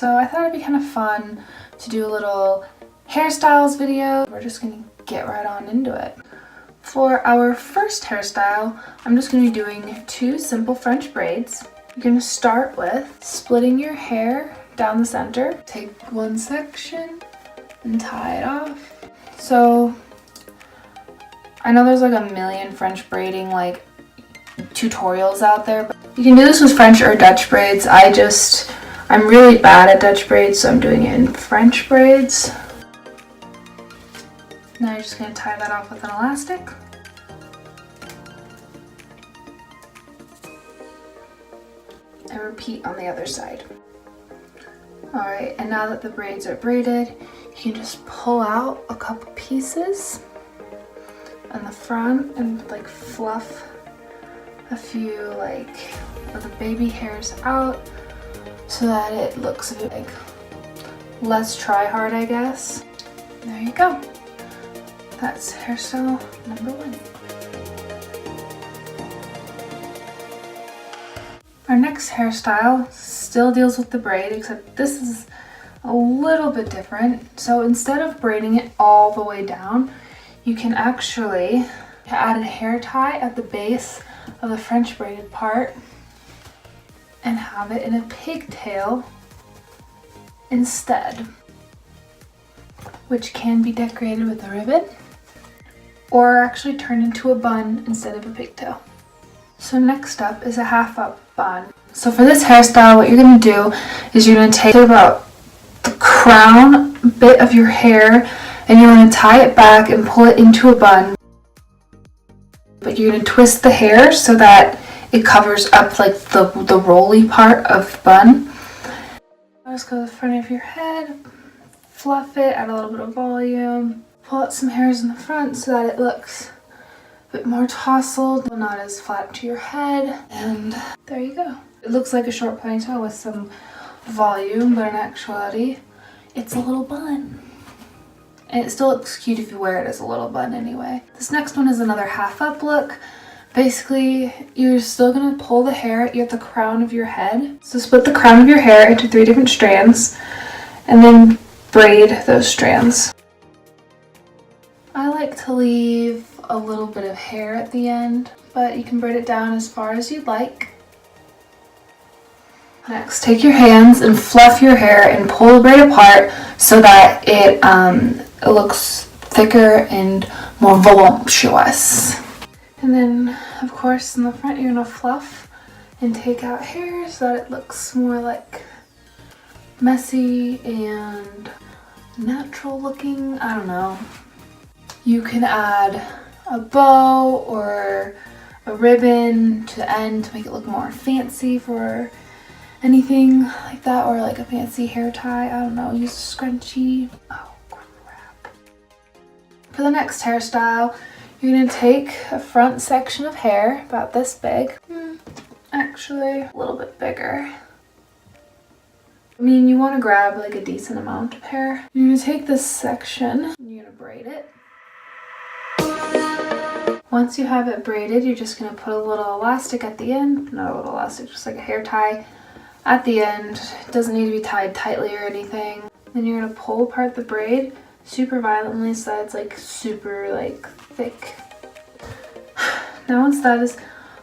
So I thought it'd be kind of fun to do a little hairstyles video. We're just gonna get right on into it. For our first hairstyle, I'm just gonna be doing 2 simple French braids. You're gonna start with splitting your hair down the center. Take one section and tie it off. So I know there's like a million French braiding like tutorials out there, but you can do this with French or Dutch braids. I'm really bad at Dutch braids, so I'm doing it in French braids. Now you're just going to tie that off with an elastic. And repeat on the other side. Alright, and now that the braids are braided, you can just pull out a couple pieces on the front and like fluff a few like of the baby hairs out so that it looks a bit like less try hard, I guess. There you go. That's hairstyle number 1. Our next hairstyle still deals with the braid, except this is a little bit different. So instead of braiding it all the way down, you can actually add a hair tie at the base of the French braided part and have it in a pigtail instead, which can be decorated with a ribbon or actually turned into a bun instead of a pigtail. So next up is a half up bun. So for this hairstyle, what you're going to do is you're going to take about the crown bit of your hair and you're going to tie it back and pull it into a bun. But you're going to twist the hair so that it covers up like the rolly part of the bun. Just go to the front of your head, fluff it, add a little bit of volume, pull out some hairs in the front so that it looks a bit more tousled, not as flat to your head, and there you go. It looks like a short ponytail with some volume, but in actuality, it's a little bun. And it still looks cute if you wear it as a little bun anyway. This next one is another half up look. Basically, you're still gonna pull the hair at the crown of your head. So split the crown of your hair into 3 different strands and then braid those strands. I like to leave a little bit of hair at the end, but you can braid it down as far as you'd like. Next, take your hands and fluff your hair and pull the braid apart so that it looks thicker and more voluptuous. And then, of course, in the front you're gonna fluff and take out hair so that it looks more like messy and natural looking. I don't know. You can add a bow or a ribbon to the end to make it look more fancy for anything like that, or like a fancy hair tie. I don't know, use a scrunchie. Oh crap. For the next hairstyle, you're gonna take a front section of hair about this big. Actually, a little bit bigger. I mean, you want to grab like a decent amount of hair. You're gonna take this section and you're gonna braid it. Once you have it braided, you're just gonna put a little elastic at the end. Not a little elastic, just like a hair tie at the end. It doesn't need to be tied tightly or anything. Then you're gonna pull apart the braid super violently so that it's like super like thick. Now once that is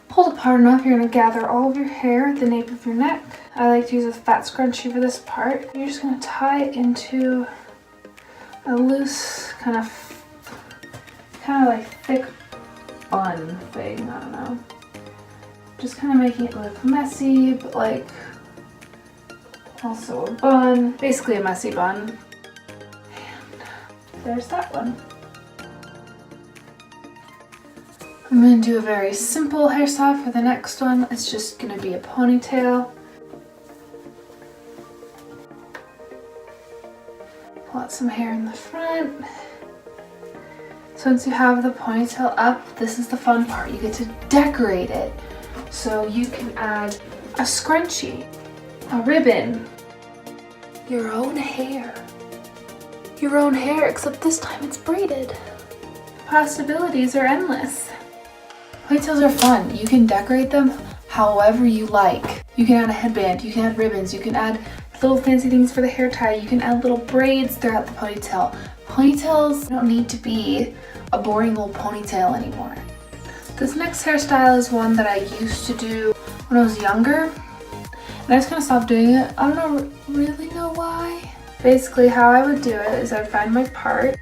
pulled apart enough, you're gonna gather all of your hair at the nape of your neck. I like to use a fat scrunchie for this part. You're just gonna tie it into a loose kind of like thick bun thing. I don't know. Just kind of making it look messy, but like also a bun. Basically a messy bun. And there's that one. I'm going to do a very simple hairstyle for the next one. It's just going to be a ponytail. Pull out some hair in the front. So once you have the ponytail up, this is the fun part. You get to decorate it. So you can add a scrunchie, a ribbon, your own hair. Your own hair, except this time it's braided. The possibilities are endless. Ponytails are fun. You can decorate them however you like. You can add a headband, you can add ribbons, you can add little fancy things for the hair tie. You can add little braids throughout the ponytail. Ponytails don't need to be a boring little ponytail anymore. This next hairstyle is one that I used to do when I was younger, and I just kind of stopped doing it. I don't really know why. Basically, how I would do it is I'd find my part,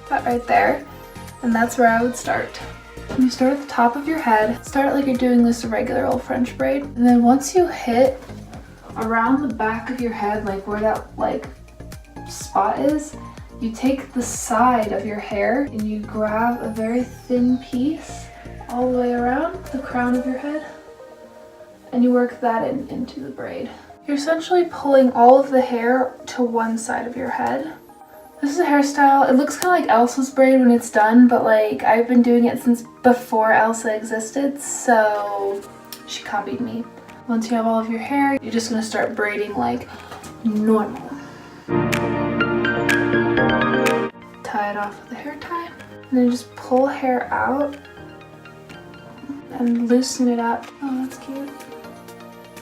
that right there, and that's where I would start. You start at the top of your head, start like you're doing this a regular old French braid, and then once you hit around the back of your head, like where that like spot is, you take the side of your hair and you grab a very thin piece all the way around the crown of your head, and you work that into the braid. You're essentially pulling all of the hair to one side of your head. This is a hairstyle, it looks kind of like Elsa's braid when it's done, but like I've been doing it since before Elsa existed, so she copied me. Once you have all of your hair, you're just gonna start braiding like normal. Tie it off with a hair tie, and then just pull hair out and loosen it up. Oh, that's cute.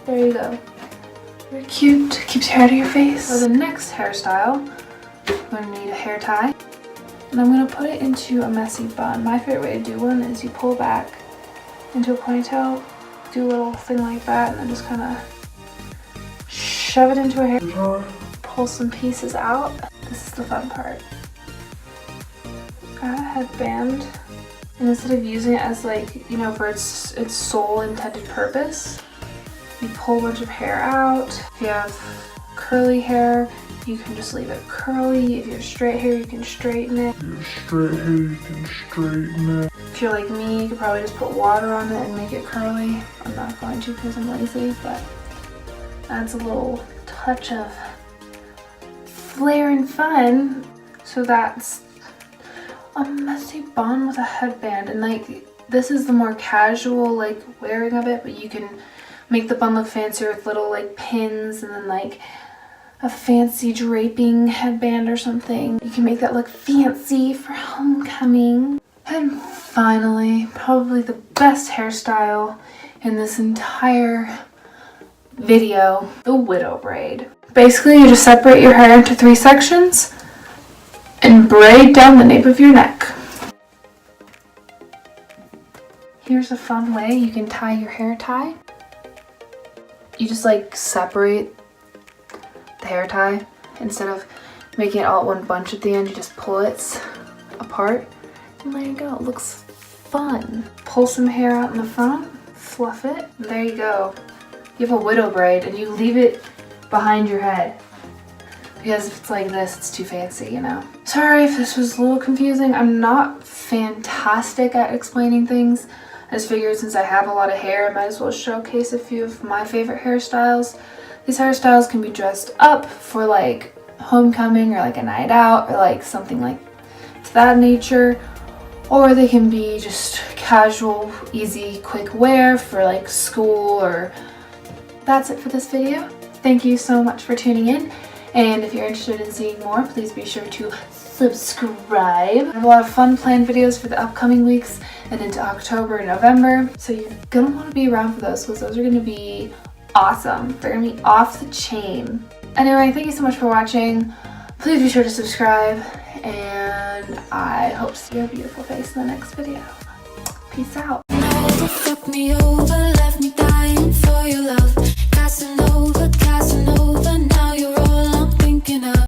There you go. Very cute, keeps hair out of your face. For the next hairstyle, I'm going to need a hair tie, and I'm going to put it into a messy bun. My favorite way to do one is you pull back into a ponytail, do a little thing like that, and then just kind of shove it into a hair, pull some pieces out. This is the fun part. Grab a headband, and instead of using it as like, you know, for its sole intended purpose, you pull a bunch of hair out. If you have curly hair, you can just leave it curly. If you have straight hair, you can straighten it. If you're like me, you could probably just put water on it and make it curly. I'm not going to because I'm lazy, but adds a little touch of flair and fun. So that's a messy bun with a headband, and like this is the more casual like wearing of it, but you can make the bun look fancier with little like pins and then like a fancy draping headband or something. You can make that look fancy for homecoming. And finally, probably the best hairstyle in this entire video, the widow braid. Basically, you just separate your hair into 3 sections and braid down the nape of your neck. Here's a fun way you can tie your hair tie. You just like separate the hair tie. Instead of making it all at one bunch at the end, you just pull it apart, and there you go. It looks fun. Pull some hair out in the front, fluff it, and there you go. You have a widow braid, and you leave it behind your head, because if it's like this, it's too fancy, you know. Sorry if this was a little confusing. I'm not fantastic at explaining things. I just figured since I have a lot of hair, I might as well showcase a few of my favorite hairstyles. These hairstyles can be dressed up for like homecoming or like a night out or like something like to that nature, or they can be just casual, easy, quick wear for like school. Or that's it for this video. Thank you so much for tuning in, and if you're interested in seeing more, please be sure to subscribe. I have a lot of fun planned videos for the upcoming weeks and into October and November, so you're gonna want to be around for those because those are gonna be awesome. They're gonna be off the chain. Anyway, thank you so much for watching. Please be sure to subscribe, and I hope to see your beautiful face in the next video. Peace out.